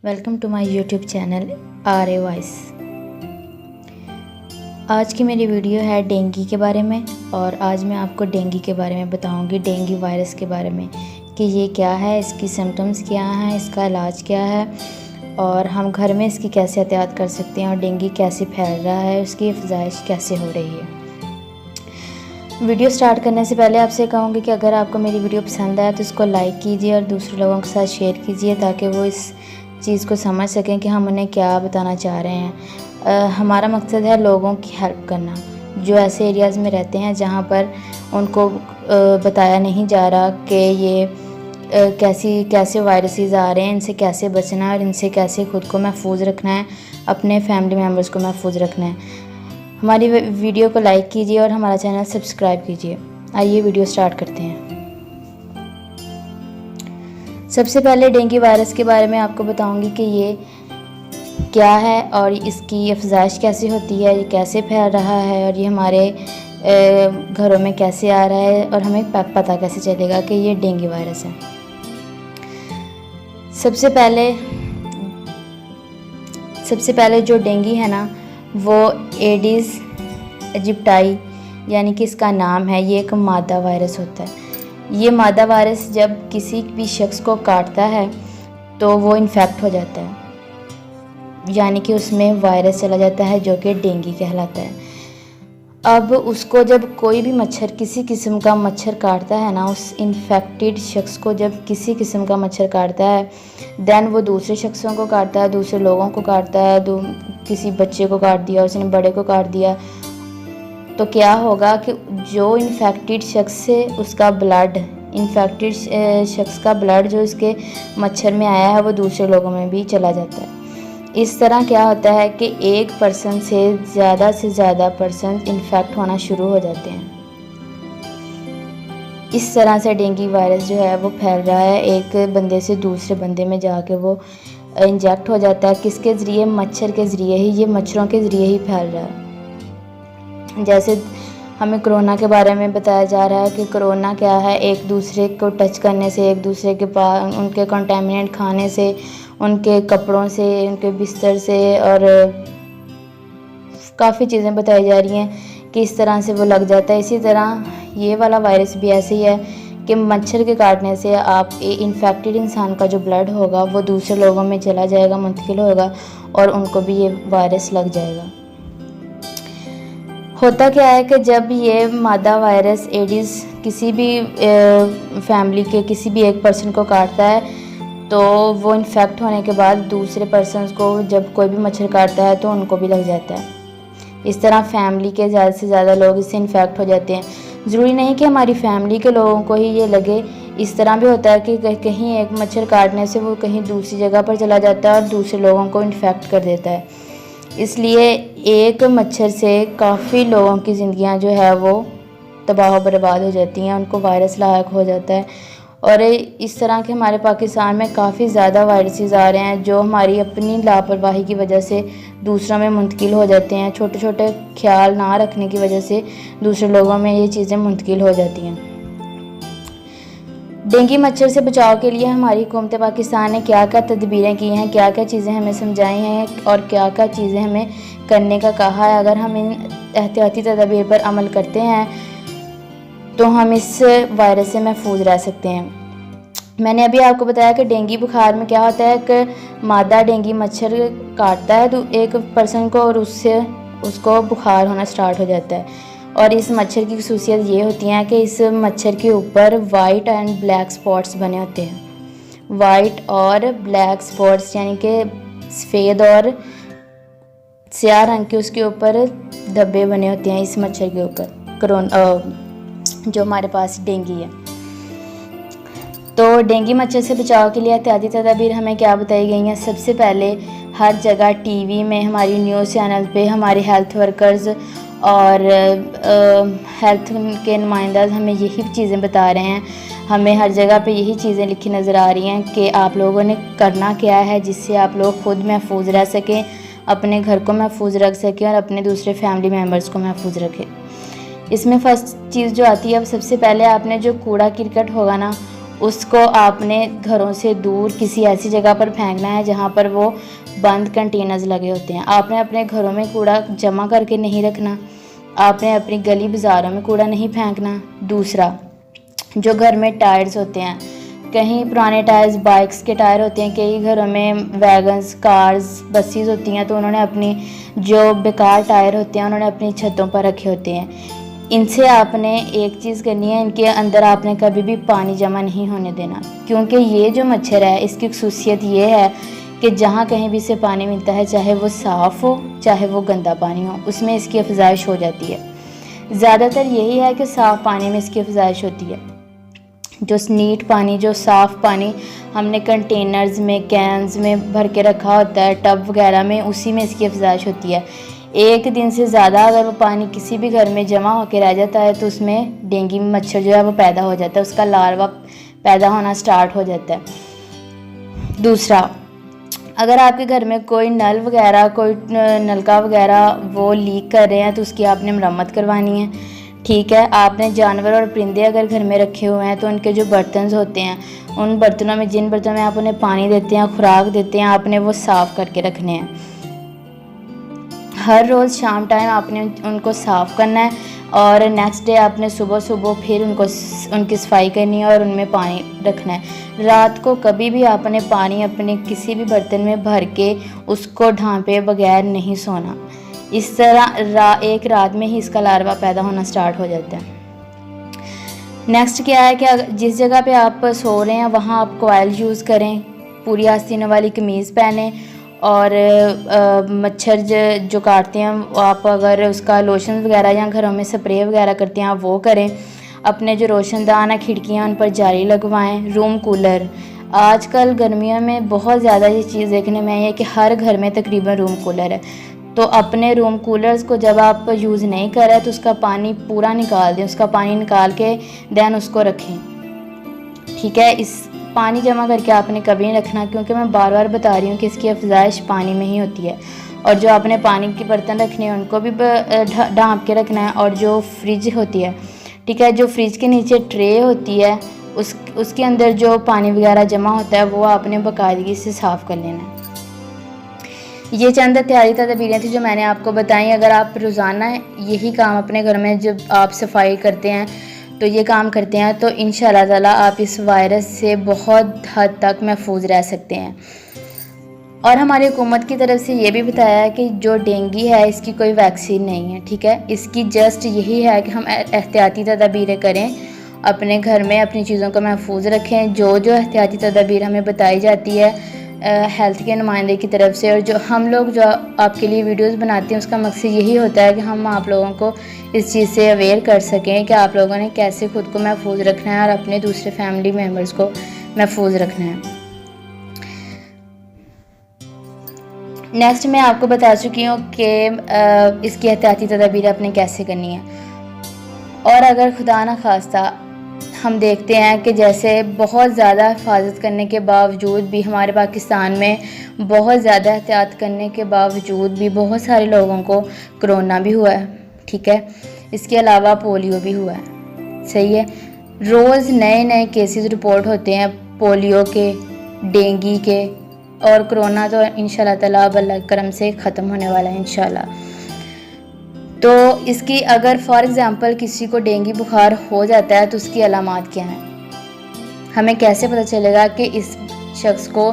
Welcome to my YouTube channel RA voice. आज की मेरी वीडियो है डेंगू के बारे में और आज मैं आपको डेंगू के बारे में बताऊंगी, डेंगू वायरस के बारे में कि ये क्या है, इसकी सिम्टम्स क्या हैं, इसका इलाज क्या है और हम घर में इसकी कैसे एहतियात कर सकते हैं और डेंगू कैसे फैल रहा है, उसकी अफजाइश कैसे हो रही है। वीडियो स्टार्ट करने से पहले आपसे कहूँगी कि अगर आपको मेरी वीडियो पसंद आए तो इसको लाइक कीजिए और दूसरे लोगों के साथ शेयर कीजिए ताकि वो इस चीज़ को समझ सकें कि हम उन्हें क्या बताना चाह रहे हैं। हमारा मकसद है लोगों की हेल्प करना जो ऐसे एरियाज़ में रहते हैं जहाँ पर उनको बताया नहीं जा रहा कि ये कैसे वायरसेस आ रहे हैं, इनसे कैसे बचना है और इनसे कैसे ख़ुद को महफूज रखना है, अपने फैमिली मेम्बर्स को महफूज रखना है। हमारी वीडियो को लाइक कीजिए और हमारा चैनल सब्सक्राइब कीजिए। आइए वीडियो स्टार्ट करते हैं। सबसे पहले डेंगू वायरस के बारे में आपको बताऊंगी कि ये क्या है और इसकी अफजाइश कैसे होती है, ये कैसे फैल रहा है और ये हमारे घरों में कैसे आ रहा है और हमें पता कैसे चलेगा कि ये डेंगू वायरस है। सबसे पहले जो डेंगू है ना वो एडिस इजिप्टाई यानी कि इसका नाम है, ये एक मादा वायरस होता है। ये मादा वायरस जब किसी भी शख्स को काटता है तो वो इन्फेक्ट हो जाता है, यानी कि उसमें वायरस चला जाता है जो कि डेंगू कहलाता है। अब उसको जब कोई भी मच्छर, किसी किस्म का मच्छर काटता है ना, उस इन्फेक्टेड शख्स को जब किसी किस्म का मच्छर काटता है देन वो दूसरे शख्सों को काटता है, दूसरे लोगों को काटता है, किसी बच्चे को काट दिया, उसने बड़े को काट दिया, तो क्या होगा कि जो इन्फेक्टेड शख्स से उसका ब्लड, इन्फेक्टेड शख्स का ब्लड जो इसके मच्छर में आया है वो दूसरे लोगों में भी चला जाता है। इस तरह क्या होता है कि एक पर्सन से ज़्यादा पर्सन इन्फेक्ट होना शुरू हो जाते हैं। इस तरह से डेंगू वायरस जो है वो फैल रहा है, एक बंदे से दूसरे बंदे में जाके वो इंजेक्ट हो जाता है। किसके ज़रिए? मच्छर के ज़रिए ही, ये मच्छरों के ज़रिए ही फैल रहा है। जैसे हमें कोरोना के बारे में बताया जा रहा है कि कोरोना क्या है, एक दूसरे को टच करने से, एक दूसरे के पास उनके कंटामिनेंट खाने से, उनके कपड़ों से, उनके बिस्तर से और काफ़ी चीज़ें बताई जा रही हैं कि इस तरह से वो लग जाता है। इसी तरह ये वाला वायरस भी ऐसे ही है कि मच्छर के काटने से आप इन्फेक्टेड इंसान का जो ब्लड होगा वो दूसरे लोगों में चला जाएगा, मुंतकिल होगा और उनको भी ये वायरस लग जाएगा। होता क्या है कि जब ये मादा वायरस एडिस किसी भी फैमिली के किसी भी एक पर्सन को काटता है तो वो इन्फेक्ट होने के बाद दूसरे पर्सन को जब कोई भी मच्छर काटता है तो उनको भी लग जाता है। इस तरह फैमिली के ज़्यादा से ज़्यादा लोग इससे इन्फेक्ट हो जाते हैं। ज़रूरी नहीं कि हमारी फैमिली के लोगों को ही ये लगे, इस तरह भी होता है कि कहीं एक मच्छर काटने से वो कहीं दूसरी जगह पर चला जाता है और दूसरे लोगों को इन्फेक्ट कर देता है। इसलिए एक मच्छर से काफ़ी लोगों की ज़िंदगियां जो है वो तबाह बर्बाद हो जाती हैं, उनको वायरस लायक हो जाता है। और इस तरह के हमारे पाकिस्तान में काफ़ी ज़्यादा वायरसेस आ रहे हैं जो हमारी अपनी लापरवाही की वजह से दूसरों में मुंतकिल हो जाते हैं। छोटे छोटे ख्याल ना रखने की वजह से दूसरे लोगों में ये चीज़ें मुंतकिल हो जाती हैं। डेंगू मच्छर से बचाव के लिए हमारी हुकूमत पाकिस्तान ने क्या क्या तदबीरें की हैं, क्या क्या चीज़ें हमें समझाई हैं और क्या क्या चीज़ें हमें करने का कहा है। अगर हम इन एहतियाती तदबीर पर अमल करते हैं तो हम इस वायरस से महफूज रह सकते हैं। मैंने अभी आपको बताया कि डेंगू बुखार में क्या होता है कि मादा डेंगू मच्छर काटता है तो एक पर्सन को और उसको बुखार होना स्टार्ट हो जाता है। और इस मच्छर की खसूसियत ये होती है कि इस मच्छर के ऊपर वाइट एंड ब्लैक स्पॉट्स बने होते हैं। वाइट और ब्लैक स्पॉट्स यानी कि सफ़ेद और स्याह रंग के उसके ऊपर धब्बे बने होते हैं इस मच्छर के ऊपर, जो हमारे पास डेंगू है। तो डेंगू मच्छर से बचाव के लिए एहतियाती तदबीर हमें क्या बताई गई हैं? सबसे पहले हर जगह टीवी में, हमारी न्यूज़ चैनल पे हमारे हेल्थ वर्कर्स और हेल्थ के नुमाइंदा हमें यही चीज़ें बता रहे हैं। हमें हर जगह पे यही चीज़ें लिखी नज़र आ रही हैं कि आप लोगों ने करना क्या है जिससे आप लोग खुद महफूज रह सकें, अपने घर को महफूज रख सकें और अपने दूसरे फैमिली मेम्बर्स को महफूज रखें। इसमें फ़र्स्ट चीज़ जो आती है, सबसे पहले आपने जो कूड़ा करकट होगा ना उसको आपने घरों से दूर किसी ऐसी जगह पर फेंकना है जहाँ पर वो बंद कंटेनर्स लगे होते हैं। आपने अपने घरों में कूड़ा जमा करके नहीं रखना, आपने अपनी गली बाज़ारों में कूड़ा नहीं फेंकना। दूसरा, जो घर में टायर्स होते हैं, कहीं पुराने टायर्स बाइक्स के टायर होते हैं, कई घरों में वैगन्स, कार्स, बसेस होती हैं, तो उन्होंने अपनी जो बेकार टायर होते हैं उन्होंने अपनी छतों पर रखे होते हैं। इनसे आपने एक चीज़ करनी है, इनके अंदर आपने कभी भी पानी जमा नहीं होने देना, क्योंकि ये जो मच्छर है इसकी खसूसियत ये है कि जहाँ कहीं भी इसे पानी मिलता है, चाहे वो साफ़ हो चाहे वो गंदा पानी हो, उसमें इसकी अफजाइश हो जाती है। ज़्यादातर यही है कि साफ़ पानी में इसकी अफजाइश होती है। जो नीट पानी, जो साफ़ पानी हमने कंटेनर्स में, कैंस में भर के रखा होता है, टब वगैरह में, उसी में इसकी अफजाइश होती है। एक दिन से ज़्यादा अगर वो पानी किसी भी घर में जमा होकर रह जाता है तो उसमें डेंगू मच्छर जो है वो पैदा हो जाता है, उसका लार्वा पैदा होना स्टार्ट हो जाता है। दूसरा, अगर आपके घर में कोई नल वगैरह, कोई नलका वगैरह वो लीक कर रहे हैं तो उसकी आपने मरम्मत करवानी है, ठीक है। आपने जानवर और परिंदे अगर घर में रखे हुए हैं तो उनके जो बर्तन होते हैं, उन बर्तनों में, जिन बर्तनों में आप उन्हें पानी देते हैं, खुराक देते हैं, आपने वो साफ़ करके रखने हैं। हर रोज़ शाम टाइम आपने उनको साफ़ करना है और नेक्स्ट डे आपने सुबह सुबह फिर उनकी सफाई करनी है और उनमें पानी रखना है। रात को कभी भी आपने पानी अपने किसी भी बर्तन में भर के उसको ढांपे बगैर नहीं सोना। इस तरह एक रात में ही इसका लार्वा पैदा होना स्टार्ट हो जाता है। नेक्स्ट क्या है कि जिस जगह पे आप सो रहे हैं वहाँ आप कोयल यूज़ करें, पूरी आस्तीनों वाली कमीज़ पहनें और मच्छर जो काटते हैं आप अगर उसका लोशन वगैरह या घरों में स्प्रे वगैरह करते हैं आप वो करें। अपने जो रोशनदान है, खिड़कियाँ, उन पर जाली लगवाएं। रूम कूलर, आजकल गर्मियों में बहुत ज़्यादा ये चीज़ देखने में आई है कि हर घर में तकरीबन रूम कूलर है, तो अपने रूम कूलर्स को जब आप यूज़ नहीं कर रहे तो उसका पानी पूरा निकाल दें, उसका पानी निकाल के देन उसको रखें, ठीक है। इस पानी जमा करके आपने कभी नहीं रखना, क्योंकि मैं बार बार बता रही हूँ कि इसकी अफजाइश पानी में ही होती है। और जो आपने पानी के बर्तन रखने हैं उनको भी ढाँप के रखना है। और जो फ्रिज होती है, ठीक है, जो फ्रिज के नीचे ट्रे होती है उसके अंदर जो पानी वगैरह जमा होता है वो आपने बाकायदगी से साफ़ कर लेना है। ये चंद एहतियाती तदबीरें थी जो मैंने आपको बताई। अगर आप रोज़ाना यही काम अपने घर में जब आप सफाई करते हैं तो ये काम करते हैं तो इंशाअल्लाह ताला आप इस वायरस से बहुत हद तक महफूज रह सकते हैं। और हमारी हुकूमत की तरफ से ये भी बताया है कि जो डेंगू है इसकी कोई वैक्सीन नहीं है, ठीक है। इसकी जस्ट यही है कि हम एहतियाती तदबीरें करें, अपने घर में अपनी चीज़ों को महफूज रखें। जो एहतियाती तदबीर हमें बताई जाती है हेल्थ के नुमाइंदे की तरफ से, और जो हम लोग जो आपके लिए वीडियोस बनाते हैं उसका मकसद यही होता है कि हम आप लोगों को इस चीज़ से अवेयर कर सकें कि आप लोगों ने कैसे ख़ुद को महफूज रखना है और अपने दूसरे फैमिली मेम्बर्स को महफूज रखना है। नेक्स्ट मैं आपको बता चुकी हूँ कि इसकी एहतियाती तदबीर अपने कैसे करनी है। और अगर खुदा न खास्ता हम देखते हैं कि जैसे बहुत ज़्यादा हिफाजत करने के बावजूद भी, हमारे पाकिस्तान में बहुत ज़्यादा एहतियात करने के बावजूद भी बहुत सारे लोगों को कोरोना भी हुआ है, ठीक है। इसके अलावा पोलियो भी हुआ है, सही है। रोज़ नए नए केसेस रिपोर्ट होते हैं पोलियो के, डेंगू के, और कोरोना तो इंशाल्लाह ताला अल्लाह के करम से ख़त्म होने वाला है इंशाल्लाह। तो इसकी अगर फॉर एग्ज़ाम्पल किसी को डेंगू बुखार हो जाता है तो उसकी अलामात क्या हैं, हमें कैसे पता चलेगा कि इस शख्स को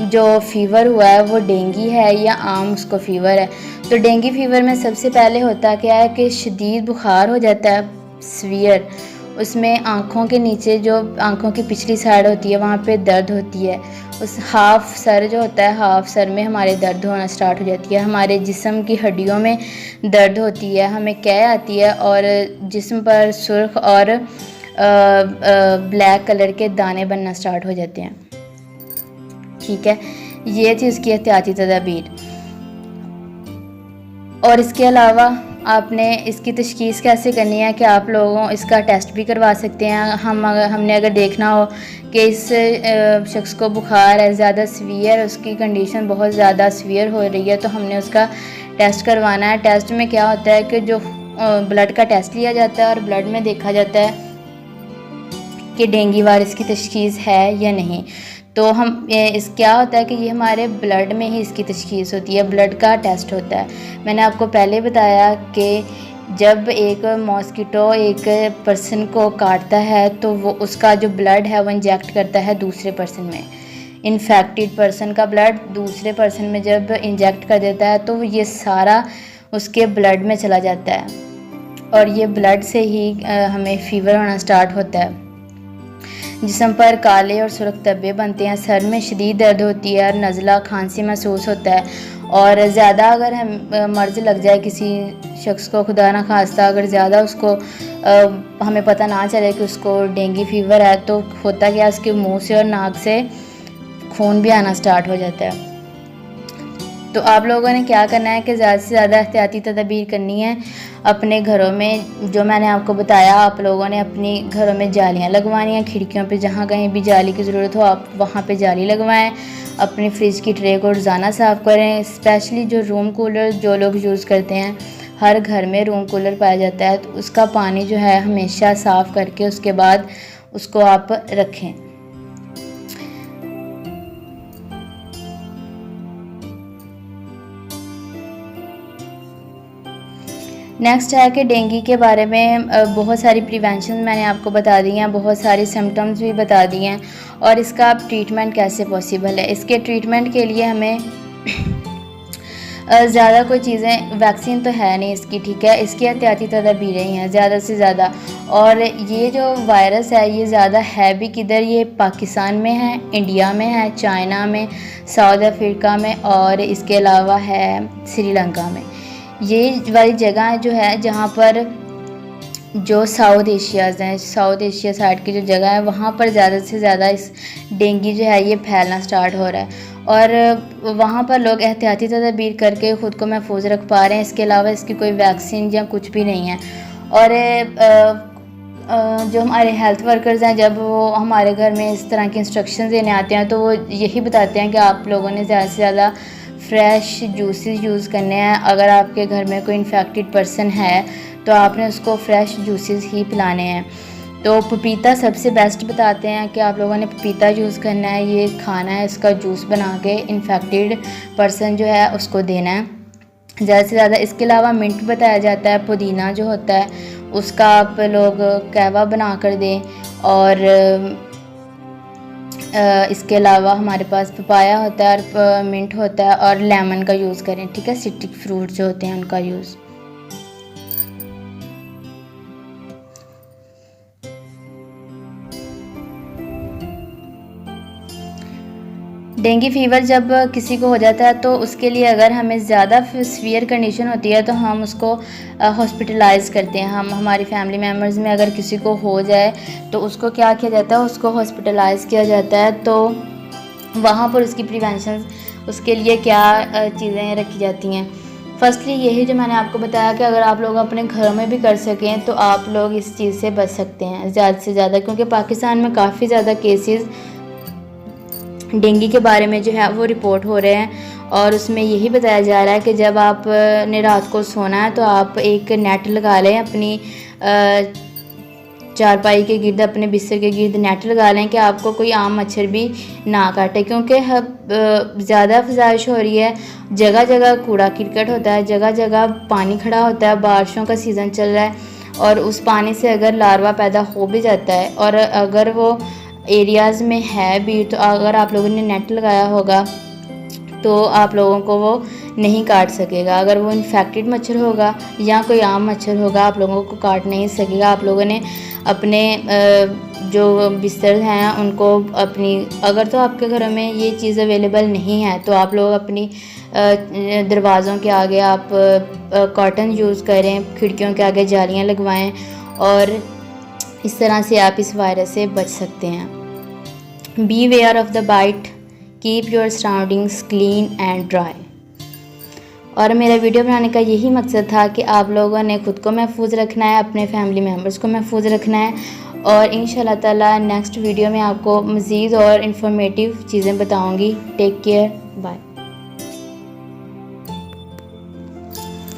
जो फ़ीवर हुआ है वो डेंगू है या आम उसको फ़ीवर है। तो डेंगू फ़ीवर में सबसे पहले होता क्या है कि शदीद बुखार हो जाता है, सीवियर। उसमें आँखों के नीचे जो आँखों की पिछली साइड होती है वहाँ पे दर्द होती है। उस हाफ सर जो होता है, हाफ सर में हमारे दर्द होना स्टार्ट हो जाती है। हमारे जिस्म की हड्डियों में दर्द होती है, हमें कै आती है और जिस्म पर सुर्ख और ब्लैक कलर के दाने बनना स्टार्ट हो जाते हैं, ठीक है। ये थी उसकी एहतियाती तदाबीर। और इसके अलावा आपने इसकी तशख़ीस कैसे करनी है कि आप लोगों इसका टेस्ट भी करवा सकते हैं। हमने अगर देखना हो कि इस शख्स को बुखार है ज़्यादा सीवियर, उसकी कंडीशन बहुत ज़्यादा सीवियर हो रही है, तो हमने उसका टेस्ट करवाना है। टेस्ट में क्या होता है कि जो ब्लड का टेस्ट लिया जाता है और ब्लड में देखा जाता है कि डेंगू वायरस की तशख़ीस है या नहीं। तो हम इस क्या होता है कि ये हमारे ब्लड में ही इसकी तशख़ीस होती है, ब्लड का टेस्ट होता है। मैंने आपको पहले बताया कि जब एक मॉस्किटो एक पर्सन को काटता है तो वो उसका जो ब्लड है वो इंजेक्ट करता है दूसरे पर्सन में। इन्फेक्टेड पर्सन का ब्लड दूसरे पर्सन में जब इंजेक्ट कर देता है तो ये सारा उसके ब्लड में चला जाता है और ये ब्लड से ही हमें फ़ीवर होना स्टार्ट होता है। जिस्म पर काले और सुर्ख धब्बे बनते हैं, सर में शदीद दर्द होती है और नज़ला खांसी महसूस होता है। और ज़्यादा अगर हम मर्ज़ लग जाए किसी शख्स को, खुदा ना खास्ता अगर ज़्यादा उसको हमें पता ना चले कि उसको डेंगू फीवर है, तो होता क्या, उसके मुंह से और नाक से खून भी आना स्टार्ट हो जाता है। तो आप लोगों ने क्या करना है कि ज़्यादा से ज़्यादा एहतियाती तदबीर करनी है अपने घरों में। जो मैंने आपको बताया, आप लोगों ने अपने घरों में जालियाँ लगवानी हैं, खिड़कियों पे जहाँ कहीं भी जाली की ज़रूरत हो आप वहाँ पे जाली लगवाएं। अपनी फ्रिज की ट्रे को रोज़ाना साफ़ करें। स्पेशली जो रूम कूलर जो लोग यूज़ करते हैं, हर घर में रूम कूलर पाया जाता है, तो उसका पानी जो है हमेशा साफ़ करके उसके बाद उसको आप रखें। नेक्स्ट है कि डेंगू के बारे में बहुत सारी प्रिवेंशन मैंने आपको बता दी हैं, बहुत सारी सिम्टम्स भी बता दिए हैं और इसका अब ट्रीटमेंट कैसे पॉसिबल है। इसके ट्रीटमेंट के लिए हमें ज़्यादा कोई चीज़ें, वैक्सीन तो है नहीं इसकी, ठीक है, इसकी एहतियाती तदबीरें ही हैं ज़्यादा से ज़्यादा। और ये जो वायरस है ये ज़्यादा है भी किधर, ये पाकिस्तान में है, इंडिया में है, चाइना में, साउथ अफ्रीका में और इसके अलावा है श्रीलंका में। ये वाली जगह जो है जहाँ पर जो साउथ एशियाज़ हैं, साउथ एशिया साइड की जो जगह है वहाँ पर ज़्यादा से ज़्यादा इस डेंगू जो है ये फैलना स्टार्ट हो रहा है और वहाँ पर लोग एहतियाती तदबीर करके ख़ुद को महफूज रख पा रहे हैं। इसके अलावा इसकी कोई वैक्सीन या कुछ भी नहीं है। और जो हमारे हेल्थ वर्कर्स हैं, जब वो हमारे घर में इस तरह की इंस्ट्रक्शन देने आते हैं तो वो यही बताते हैं कि आप लोगों ने ज़्यादा से ज़्यादा फ्रेश जूसेस यूज़ करने हैं। अगर आपके घर में कोई इन्फेक्टेड पर्सन है तो आपने उसको फ्रेश जूसेस ही पिलाने हैं। तो पपीता सबसे बेस्ट बताते हैं कि आप लोगों ने पपीता यूज़ करना है, ये खाना है, इसका जूस बना के इन्फेक्टेड पर्सन जो है उसको देना है ज़्यादा से ज़्यादा। इसके अलावा मिंट बताया जाता है, पुदीना जो होता है उसका आप लोग कहवा बना कर दें। और इसके अलावा हमारे पास पपाया होता है और मिंट होता है और लेमन का यूज़ करें, ठीक है, सिट्रिक फ्रूट जो होते हैं उनका यूज़। डेंगू फीवर जब किसी को हो जाता है तो उसके लिए अगर हमें ज़्यादा सीवियर कंडीशन होती है तो हम उसको हॉस्पिटलाइज़ करते हैं। हम हमारी फैमिली मेम्बर्स में अगर किसी को हो जाए तो उसको क्या किया जाता है, उसको हॉस्पिटलाइज़ किया जाता है। तो वहाँ पर उसकी प्रिवेंशन, उसके लिए क्या चीज़ें रखी जाती हैं। फर्स्टली यही जो मैंने आपको बताया कि अगर आप लोग अपने घरों में भी कर सकें तो आप लोग इस चीज़ से बच सकते हैं ज़्यादा से ज़्यादा, क्योंकि पाकिस्तान में काफ़ी ज़्यादा केसेस डेंगू के बारे में जो है वो रिपोर्ट हो रहे हैं। और उसमें यही बताया जा रहा है कि जब आप ने रात को सोना है तो आप एक नेट लगा लें, अपनी चारपाई के गिर्द, अपने बिस्तर के गिर्द नेट लगा लें कि आपको कोई आम मच्छर भी ना काटे, क्योंकि ज़्यादा अफजाइश हो रही है। जगह जगह कूड़ा करकट होता है, जगह जगह पानी खड़ा होता है, बारिशों का सीज़न चल रहा है और उस पानी से अगर लार्वा पैदा हो भी जाता है और अगर वो एरियाज़ में है भी, तो अगर आप लोगों ने नेट लगाया होगा तो आप लोगों को वो नहीं काट सकेगा। अगर वो इन्फेक्टेड मच्छर होगा या कोई आम मच्छर होगा आप लोगों को काट नहीं सकेगा। आप लोगों ने अपने जो बिस्तर हैं उनको अपनी, अगर तो आपके घरों में ये चीज़ अवेलेबल नहीं है तो आप लोग अपनी दरवाज़ों के आगे आप कॉटन यूज़ करें, खिड़कियों के आगे जालियाँ लगवाएं और इस तरह से आप इस वायरस से बच सकते हैं। Beware of the bite, keep your surroundings clean and dry. और मेरा वीडियो बनाने का यही मकसद था कि आप लोगों ने ख़ुद को महफूज रखना है, अपने फैमिली मेम्बर्स को महफूज रखना है और इंशाल्लाह ताला नेक्स्ट वीडियो में आपको मज़ीद और इन्फॉर्मेटिव चीज़ें बताऊंगी। Take care, bye.